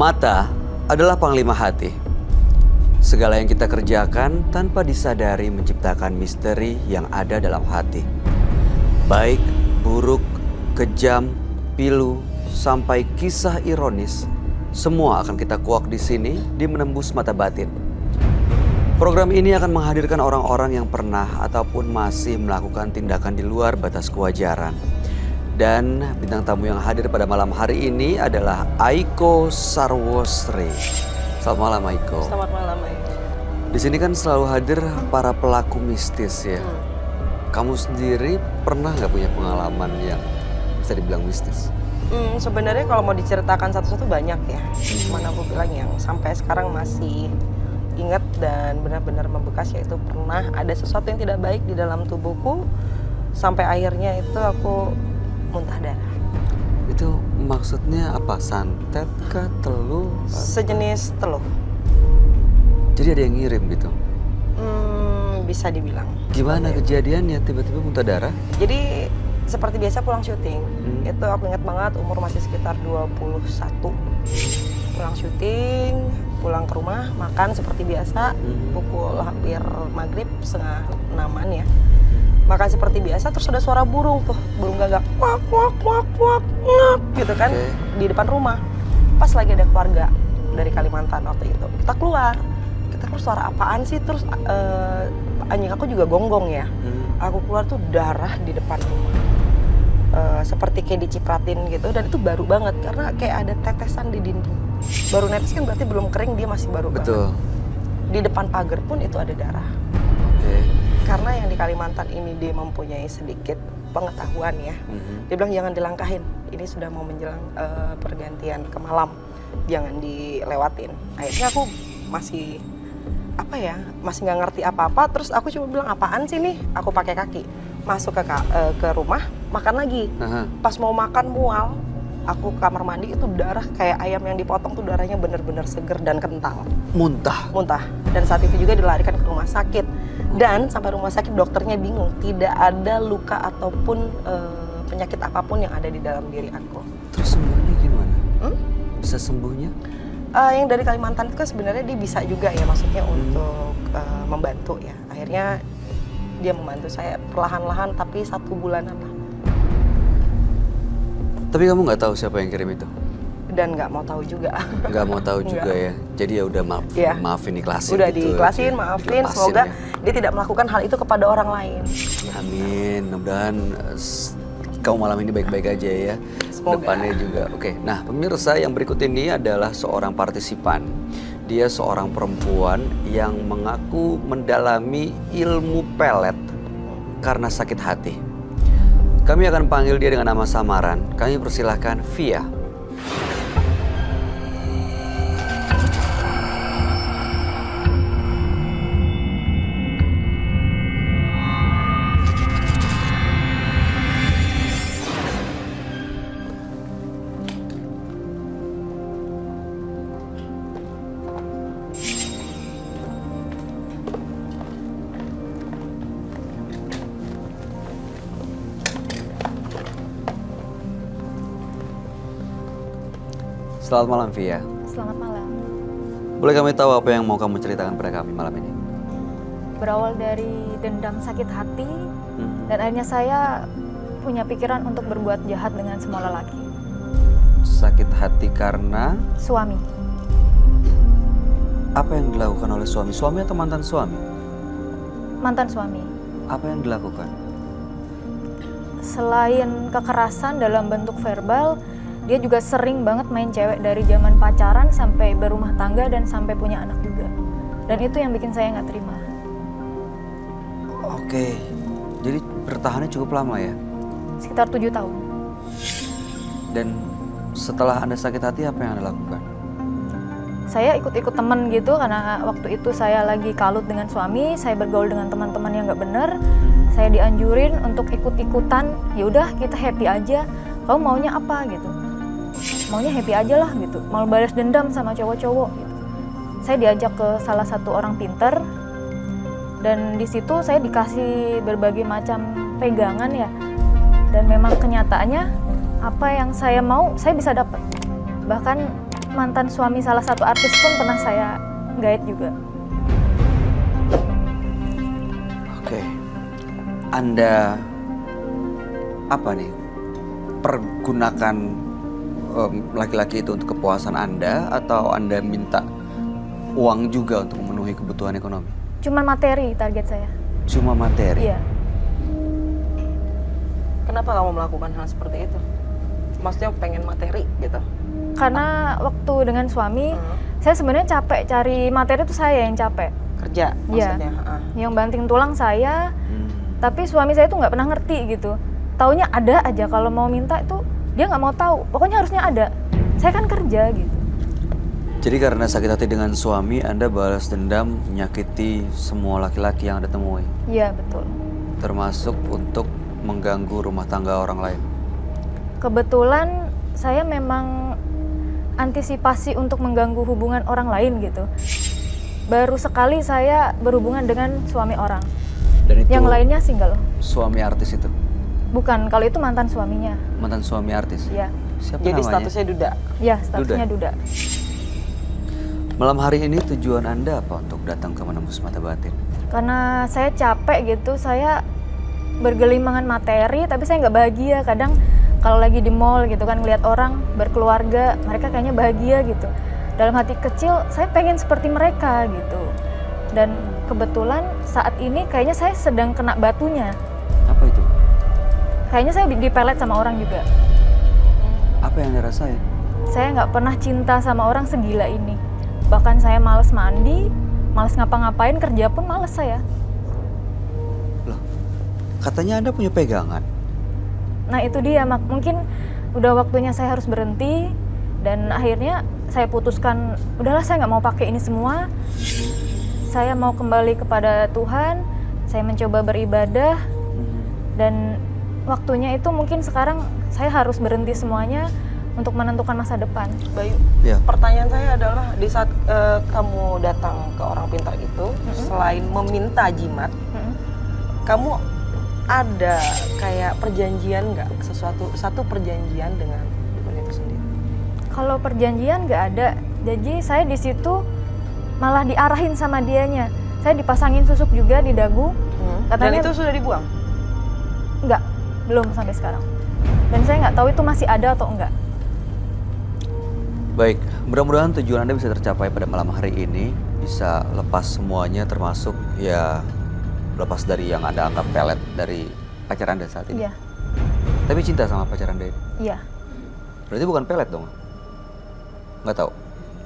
Mata adalah panglima hati. Segala yang kita kerjakan tanpa disadari menciptakan misteri yang ada dalam hati. Baik, buruk, kejam, pilu, sampai kisah ironis, semua akan kita kuak di sini di Menembus Mata Batin. Program ini akan menghadirkan orang-orang yang pernah ataupun masih melakukan tindakan di luar batas kewajaran. Dan bintang tamu yang hadir pada malam hari ini adalah Aiko Sarwosri. Selamat malam, Aiko. Selamat malam, Aiko. Di sini kan selalu hadir para pelaku mistis ya. Kamu sendiri pernah nggak punya pengalaman yang bisa dibilang mistis? Sebenarnya kalau mau diceritakan satu-satu banyak ya. Mana aku bilang yang sampai sekarang masih ingat dan benar-benar membekas, yaitu pernah ada sesuatu yang tidak baik di dalam tubuhku sampai akhirnya itu aku muntah darah. Itu maksudnya apa? Santet kah? Teluh? Sejenis teluh. Jadi ada yang ngirim gitu? Bisa dibilang. Gimana kejadiannya tiba-tiba muntah darah? Jadi seperti biasa pulang syuting. Itu aku ingat banget, umur masih sekitar 21. Pulang syuting, pulang ke rumah, makan seperti biasa. Pukul hampir maghrib, 5:30 ya. Makan seperti biasa, terus ada suara burung tuh, burung gagak, kuak, kuak, kuak, kuak, kuak, gitu kan, di depan rumah. Pas lagi ada keluarga dari Kalimantan waktu itu, kita keluar suara apaan sih, terus anjing aku juga gonggong ya. Aku keluar tuh darah di depan rumah, seperti kayak dicipratin gitu, dan itu baru banget karena kayak ada tetesan di dinding. Baru netes kan berarti belum kering, dia masih baru. Betul. Banget. Di depan pagar pun itu ada darah. Karena yang di Kalimantan ini dia mempunyai sedikit pengetahuan ya. Dia bilang jangan dilangkahin, ini sudah mau menjelang pergantian ke malam, jangan dilewatin. Akhirnya aku masih masih nggak ngerti apa-apa. Terus aku cuma bilang apaan sih nih, aku pakai kaki masuk ke rumah, makan lagi. Pas mau makan mual, aku ke kamar mandi, itu darah kayak ayam yang dipotong tuh, darahnya bener-bener seger dan kental. Muntah. Dan saat itu juga dilarikan ke rumah sakit. Dan sampai rumah sakit dokternya bingung, tidak ada luka ataupun penyakit apapun yang ada di dalam diri aku. Terus sembuhnya gimana? Bisa sembuhnya? Yang dari Kalimantan itu kan sebenarnya dia bisa juga ya, maksudnya untuk membantu ya. Akhirnya dia membantu saya perlahan-lahan, tapi 1 bulanan lah. Tapi kamu nggak tahu siapa yang kirim itu? Dan nggak mau tahu juga. Nggak mau tahu juga ya. Jadi ya udah maafin, ikhlasin. Udah gitu, diikhlasin, maafin. Semoga dia tidak melakukan hal itu kepada orang lain. Amin. Mudah-mudahan kamu malam ini baik-baik aja ya. Semoga. Depannya juga. Oke. Nah, pemirsa, yang berikut ini adalah seorang partisipan. Dia seorang perempuan yang mengaku mendalami ilmu pelet karena sakit hati. Kami akan panggil dia dengan nama samaran. Kami persilahkan Via. Selamat malam, Via. Selamat malam. Boleh kami tahu apa yang mau kamu ceritakan pada kami malam ini? Berawal dari dendam sakit hati, dan akhirnya saya punya pikiran untuk berbuat jahat dengan semua lelaki. Sakit hati karena? Suami. Apa yang dilakukan oleh suami? Suami atau mantan suami? Mantan suami. Apa yang dilakukan? Selain kekerasan dalam bentuk verbal, dia juga sering banget main cewek dari zaman pacaran sampai berumah tangga dan sampai punya anak juga. Dan itu yang bikin saya nggak terima. Oke, jadi bertahannya cukup lama ya? Sekitar 7 tahun. Dan setelah Anda sakit hati, apa yang Anda lakukan? Saya ikut-ikut teman gitu, karena waktu itu saya lagi kalut dengan suami, saya bergaul dengan teman-teman yang nggak benar. Saya dianjurin untuk ikut-ikutan, ya udah kita happy aja. Kamu maunya apa gitu? Maunya happy aja lah gitu, mau balas dendam sama cowok-cowok gitu. Saya diajak ke salah satu orang pinter, dan di situ saya dikasih berbagai macam pegangan ya. Dan memang kenyataannya apa yang saya mau saya bisa dapat. Bahkan mantan suami salah satu artis pun pernah saya guide juga. Oke. Anda apa nih? Pergunakan laki-laki itu untuk kepuasan Anda atau Anda minta uang juga untuk memenuhi kebutuhan ekonomi? Cuman materi target saya. Cuma materi? Iya. Kenapa kamu melakukan hal seperti itu? Maksudnya pengen materi gitu? Karena waktu dengan suami, saya sebenarnya capek cari materi itu saya yang capek. Kerja Iya. maksudnya? Yang banting tulang saya, tapi suami saya tuh nggak pernah ngerti gitu. Taunya ada aja kalau mau minta itu dia nggak mau tahu. Pokoknya harusnya ada. Saya kan kerja gitu. Jadi karena sakit hati dengan suami, Anda balas dendam menyakiti semua laki-laki yang Anda temui? Iya betul. Termasuk untuk mengganggu rumah tangga orang lain? Kebetulan saya memang antisipasi untuk mengganggu hubungan orang lain gitu. Baru sekali saya berhubungan dengan suami orang. Dan itu Yang lainnya single. suami artis itu? Bukan, kalau itu mantan suaminya. Mantan suami artis? Iya. Siapa Jadi namanya? statusnya duda? Iya, statusnya duda. Malam hari ini tujuan Anda apa untuk datang ke Menembus Mata Batin? Karena saya capek gitu, saya bergelimangan materi tapi saya nggak bahagia. Kadang kalau lagi di mall gitu kan ngeliat orang berkeluarga, mereka kayaknya bahagia gitu. Dalam hati kecil saya pengen seperti mereka gitu. Dan kebetulan saat ini kayaknya saya sedang kena batunya. Apa itu? Kayaknya saya dipelet sama orang juga. Apa yang Anda rasain? Saya nggak pernah cinta sama orang segila ini. Bahkan saya males mandi, males ngapa-ngapain, kerja pun males saya. Loh, katanya Anda punya pegangan? Nah itu dia, mungkin udah waktunya saya harus berhenti. Dan akhirnya saya putuskan, udahlah saya nggak mau pakai ini semua. Saya mau kembali kepada Tuhan, saya mencoba beribadah. Dan waktunya itu mungkin sekarang saya harus berhenti semuanya untuk menentukan masa depan. Bayu, Ya. pertanyaan saya adalah di saat kamu datang ke orang pintar itu, selain meminta jimat, kamu ada kayak perjanjian nggak? Satu perjanjian dengan dukun itu sendiri? Kalau perjanjian nggak ada, jadi saya di situ malah diarahin sama dianya. Saya dipasangin susuk juga di dagu. Dan itu sudah dibuang? Enggak, belum sampai sekarang. Dan saya nggak tahu itu masih ada atau enggak. Baik, mudah-mudahan tujuan Anda bisa tercapai pada malam hari ini. Bisa lepas semuanya termasuk ya lepas dari yang Anda anggap pelet dari pacar Anda saat ini. Iya, Tapi cinta sama pacar Anda ini? iya. Berarti bukan pelet dong? Nggak tahu?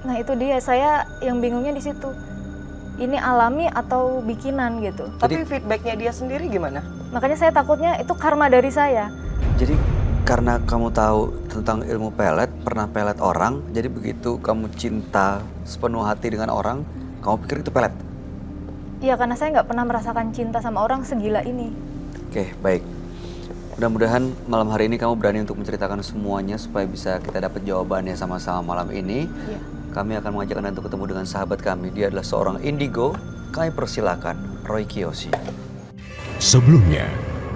Nah itu dia, saya yang bingungnya di situ. Ini alami atau bikinan gitu. Tapi feedbacknya dia sendiri gimana? Makanya saya takutnya itu karma dari saya. Jadi karena kamu tahu tentang ilmu pelet, pernah pelet orang, jadi begitu kamu cinta sepenuh hati dengan orang, kamu pikir itu pelet? Iya, karena saya nggak pernah merasakan cinta sama orang segila ini. Oke, baik. Mudah-mudahan malam hari ini kamu berani untuk menceritakan semuanya supaya bisa kita dapat jawabannya sama-sama malam ini. Iya. Kami akan mengajak Anda untuk ketemu dengan sahabat kami. Dia adalah seorang indigo. Kami persilakan Roy Kiyoshi. Sebelumnya,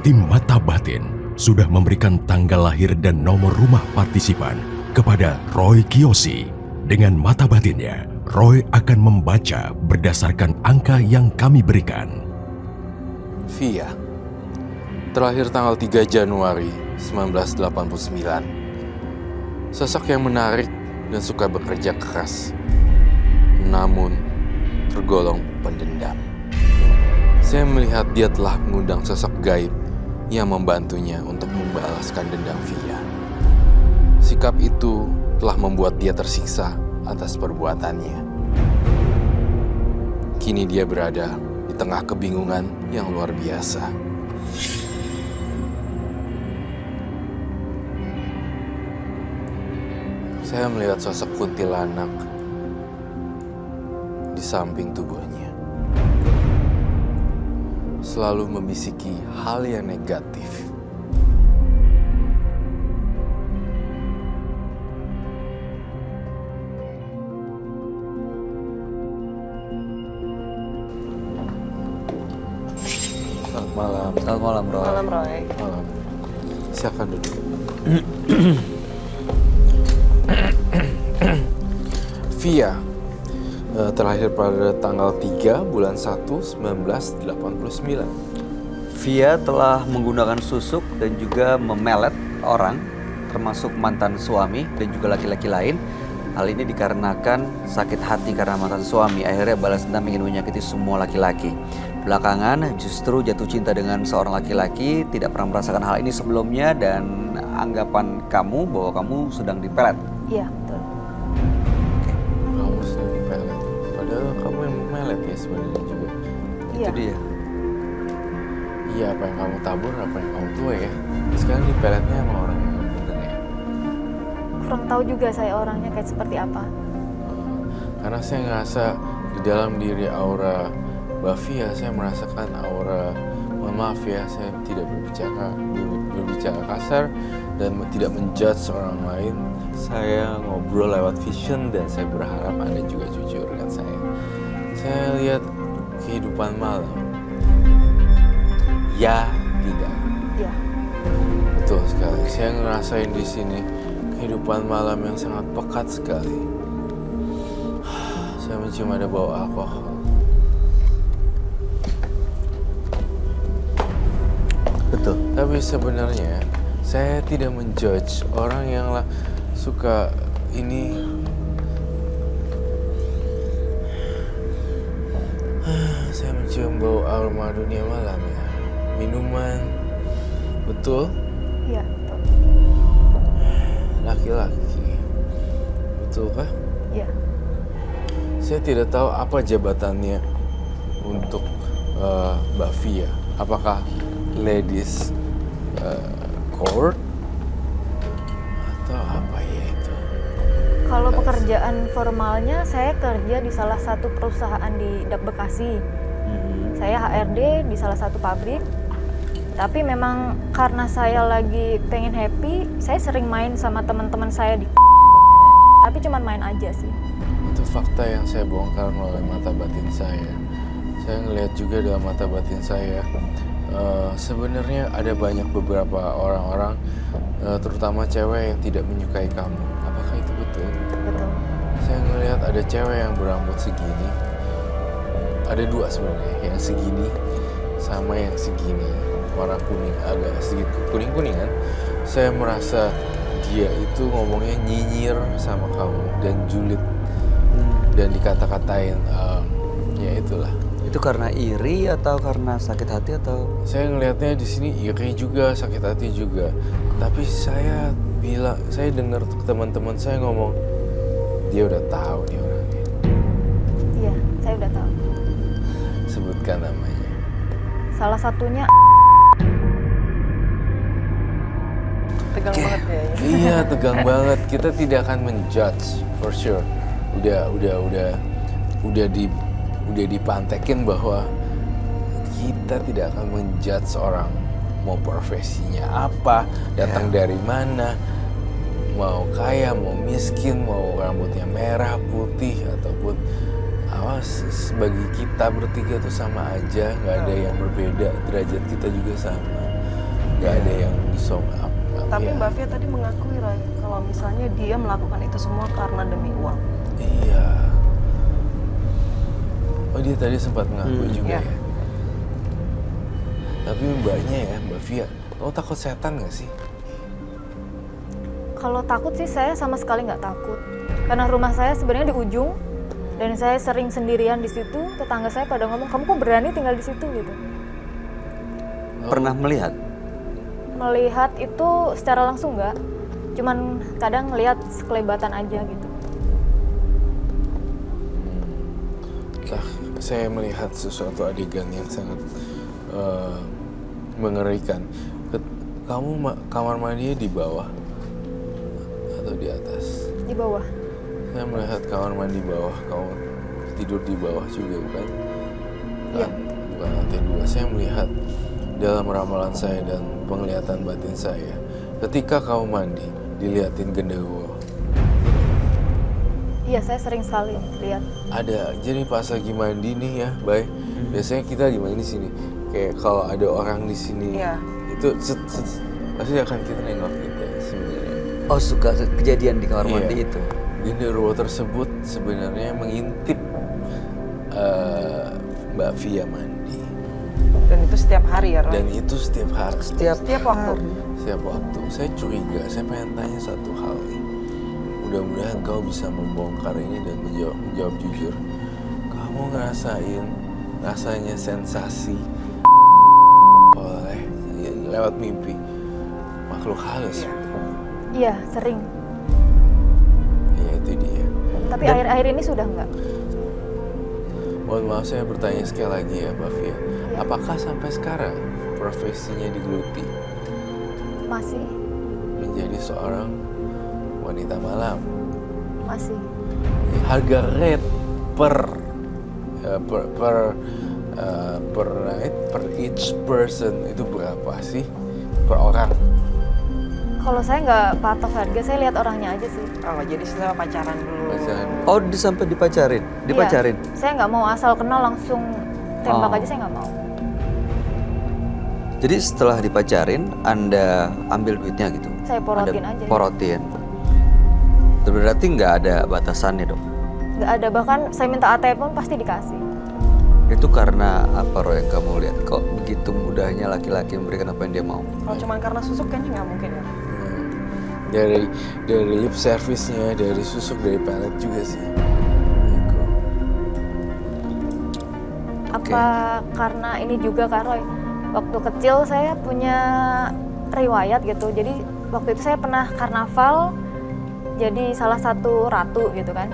tim Mata Batin sudah memberikan tanggal lahir dan nomor rumah partisipan kepada Roy Kiyoshi. Dengan mata batinnya, Roy akan membaca berdasarkan angka yang kami berikan. Via, terlahir tanggal 3 Januari 1989. Sosok yang menarik dan suka bekerja keras, namun tergolong pendendam. Saya melihat dia telah mengundang sosok gaib yang membantunya untuk membalaskan dendam Via. Sikap itu telah membuat dia tersiksa atas perbuatannya. Kini dia berada di tengah kebingungan yang luar biasa. Saya melihat sosok kuntilanak di samping tubuhnya, selalu membisiki hal yang negatif. Selamat malam. Selamat malam, Roy. Malam Roy. Malam. Silakan duduk. Via terlahir pada tanggal 3 bulan 1 1989. Via telah menggunakan susuk dan juga memelet orang, termasuk mantan suami dan juga laki-laki lain. Hal ini dikarenakan sakit hati karena mantan suami akhirnya balas dendam ingin menyakiti semua laki-laki. Belakangan justru jatuh cinta dengan seorang laki-laki, tidak pernah merasakan hal ini sebelumnya dan anggapan kamu bahwa kamu sedang dipelet. Iya, betul. Kamu sedang dipelet. Padahal kamu yang memelet ya sebenarnya juga. Iya. Itu dia. Iya, apa yang kamu tabur, apa yang kamu tuai ya. Sekarang dipeletnya sama orang yang bener ya. Kurang tahu juga saya orangnya kayak seperti apa. Karena saya ngerasa di dalam diri aura Mbak Via, saya merasakan aura, mohon maaf ya, saya tidak berbicara kasar dan tidak menjudge orang lain. Saya ngobrol lewat vision dan saya berharap Anda juga jujur dengan saya. Saya lihat kehidupan malam. Ya, tidak. Iya. Betul sekali. Saya ngerasain di sini kehidupan malam yang sangat pekat sekali. Saya mencium ada bau alkohol. Betul. Tapi sebenarnya saya tidak menjudge orang yang suka ini. Saya mencium bau aroma dunia malam ya. Minuman. Betul? Iya, betul. Laki-laki. Betul kah? Iya. Saya tidak tahu apa jabatannya untuk Mbak Via. Apakah ladies court atau apa ya itu? Kalau pekerjaan formalnya, saya kerja di salah satu perusahaan di Bekasi. Saya HRD di salah satu pabrik. Tapi memang karena saya lagi pengen happy, saya sering main sama teman-teman saya di tapi cuman main aja sih. Itu fakta yang saya bongkar melalui mata batin saya. Saya ngelihat juga dalam mata batin saya, sebenarnya ada banyak beberapa orang-orang, terutama cewek yang tidak menyukai kamu. Apakah itu betul? Betul. Saya ngelihat ada cewek yang berambut segini. Ada dua sebenarnya, yang segini sama yang segini, warna kuning, agak sedikit kuning-kuningan. Saya merasa dia itu ngomongnya nyinyir sama kamu dan julid dan dikata-katain, ya itulah. Itu karena iri atau karena sakit hati atau? Saya ngelihatnya di sini iri juga, sakit hati juga. Tapi saya bilang, saya dengar teman-teman saya ngomong, dia udah tahu nih orangnya. Iya, saya udah tahu. Sebutkan namanya. Salah satunya Tegang banget ya. Iya, tegang banget. Kita tidak akan menjudge for sure. Udah dipantekin bahwa kita tidak akan menjudge orang mau profesinya apa, datang dari mana, mau kaya, mau miskin, mau rambutnya merah, putih ataupun awas. Bagi kita bertiga tuh sama aja, nggak ada yang berbeda. Derajat kita juga sama, nggak ada yang disongap. Tapi Ya. Mbak Via tadi mengakui Roy, kalau misalnya dia melakukan itu semua karena demi uang. Iya. Oh, dia tadi sempat mengakui juga iya. ya. Tapi mbaknya ya, Mbak Via, kamu takut setan nggak sih? kalau takut sih saya sama sekali nggak takut. Karena rumah saya sebenarnya di ujung dan saya sering sendirian di situ. Tetangga saya pada ngomong, "Kamu kok berani tinggal di situ?" gitu. Pernah melihat? Melihat itu secara langsung nggak, cuman kadang ngelihat sekelebatan aja gitu. Saya melihat sesuatu adegan yang sangat mengerikan. Kamu kamar mandinya di bawah atau di atas? Di bawah. Saya melihat kamar mandi bawah. Kamu tidur di bawah juga bukan? Iya. Bukan lantai 2. Saya melihat dalam ramalan saya dan penglihatan batin saya, ketika kamu mandi, diliatin genderuwo. Iya, saya sering sekali lihat. Ada, jadi pas lagi mandi nih ya, Bay. Biasanya kita lagi main di sini. Kayak kalau ada orang di sini, Iya. itu pasti akan kita nengok kita sebenarnya. Oh, suka kejadian di kamar Iya. mandi itu. genderuwo tersebut sebenarnya mengintip Mbak Via mandi. Dan itu setiap hari ya, Roy? Dan itu setiap hari. Setiap waktu? Setiap waktu. Saya curiga, saya pengen tanya satu hal nih. Mudah-mudahan kau bisa membongkar ini dan menjawab jujur. Kamu ngerasain rasanya sensasi oleh lewat mimpi makhluk halus? Iya, sering. Ya itu dia. Tapi akhir-akhir ini sudah enggak. Mohon maaf saya bertanya sekali lagi ya Mbak Via. Apakah sampai sekarang profesinya digeluti? Masih. Menjadi seorang wanita malam? Masih. Harga rate per night, per each person itu berapa sih? Per orang? Kalau saya nggak patok harga, saya lihat orangnya aja sih. Oh, jadi setelah pacaran dulu. Pacaran. Oh, sampai dipacarin? Dipacarin? Iya, saya nggak mau asal kenal langsung tembak Oh. aja, saya nggak mau. Jadi setelah dipacarin, Anda ambil duitnya gitu? Saya porotin Anda aja. Porotin. Berarti nggak ada batasannya dong? Nggak ada, bahkan saya minta ATM pun pasti dikasih. Itu karena apa, Roy, yang kamu lihat? Kok begitu mudahnya laki-laki memberikan apa yang dia mau? Kalau cuma karena susuk kayaknya nggak mungkin ya. Dari lip service-nya, dari susuk, dari pelet juga sih. Gitu. Apa karena ini juga Kak Roy, waktu kecil saya punya riwayat gitu. Jadi waktu itu saya pernah karnaval jadi salah satu ratu gitu kan.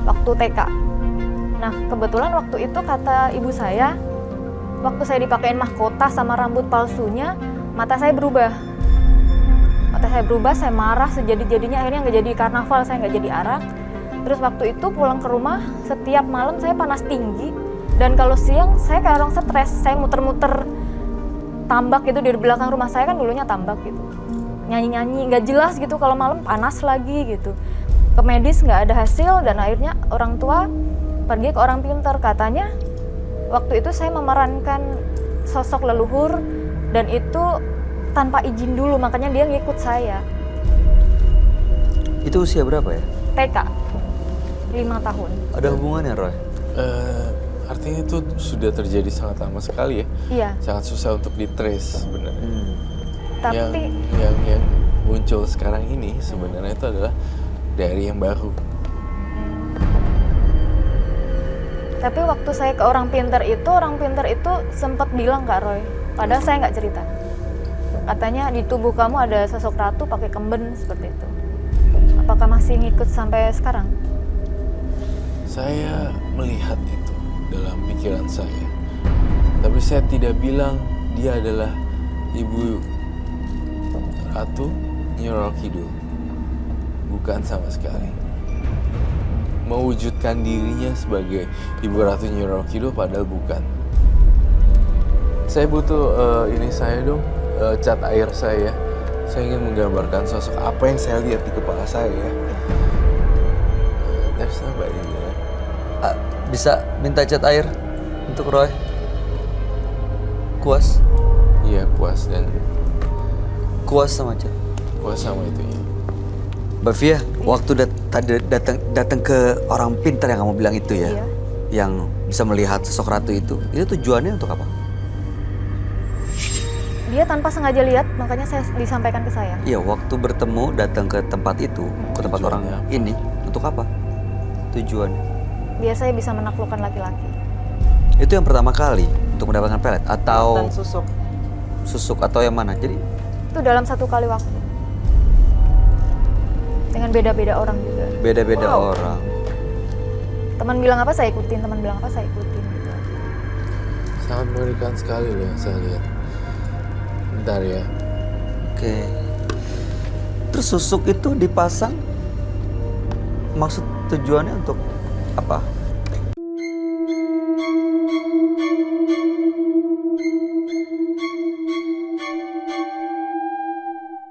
Waktu TK. Nah, kebetulan waktu itu kata ibu saya, waktu saya dipakein mahkota sama rambut palsunya, mata saya berubah. Mata saya berubah, saya marah sejadi-jadinya, akhirnya nggak jadi karnaval, saya nggak jadi arak. Terus waktu itu pulang ke rumah, setiap malam saya panas tinggi. Dan kalau siang, saya kayak orang stres, saya muter-muter tambak gitu di belakang rumah saya, kan dulunya tambak gitu. Nyanyi-nyanyi, nggak jelas gitu, kalau malam panas lagi gitu. Ke medis nggak ada hasil, dan akhirnya orang tua pergi ke orang pintar. Katanya waktu itu saya memerankan sosok leluhur, dan itu tanpa izin dulu, makanya dia ngikut saya. Itu usia berapa ya? TK, 5 tahun. Ada hubungannya, Roy? Artinya itu sudah terjadi sangat lama sekali ya. Iya, Sangat susah untuk di-trace sebenarnya. tapi Yang muncul sekarang ini sebenarnya itu adalah dari yang baru. Tapi waktu saya ke orang pintar itu sempat bilang Kak Roy, padahal saya nggak cerita. Katanya di tubuh kamu ada sosok ratu pakai kemben seperti itu. Apakah masih ngikut sampai sekarang? Saya melihat itu dalam pikiran saya. Tapi saya tidak bilang dia adalah ibu Ratu Nyi Roro Kidul. Bukan sama sekali. Mewujudkan dirinya sebagai ibu Ratu Nyi Roro Kidul padahal bukan. Saya butuh ini saya dong, cat air saya. Saya ingin menggambarkan sosok apa yang saya lihat di kepala saya. There's nobody there. Bisa minta cat air untuk Roy? Kuas? Iya, kuas dan Kuas sama cat. kuas sama itunya. Mbak Via, waktu datang ke orang pintar yang kamu bilang itu ya, Iya. yang bisa melihat sosok ratu itu tujuannya untuk apa? Dia tanpa sengaja lihat, makanya saya disampaikan ke saya. Iya, waktu bertemu datang ke tempat itu, ke tempat orang Tujuannya apa? ini, untuk apa? Tujuannya? Dia saya bisa menaklukkan laki-laki. Itu yang pertama kali untuk mendapatkan pelet atau Dan susuk. susuk atau yang mana? Jadi Itu dalam satu kali waktu. Dengan beda-beda orang juga. beda-beda Wow. orang. Teman bilang apa saya ikutin, teman bilang apa saya ikutin gitu. Sangat mengerikan sekali loh yang saya lihat. Bentar ya. Oke. Terus susuk itu dipasang, maksud tujuannya untuk apa?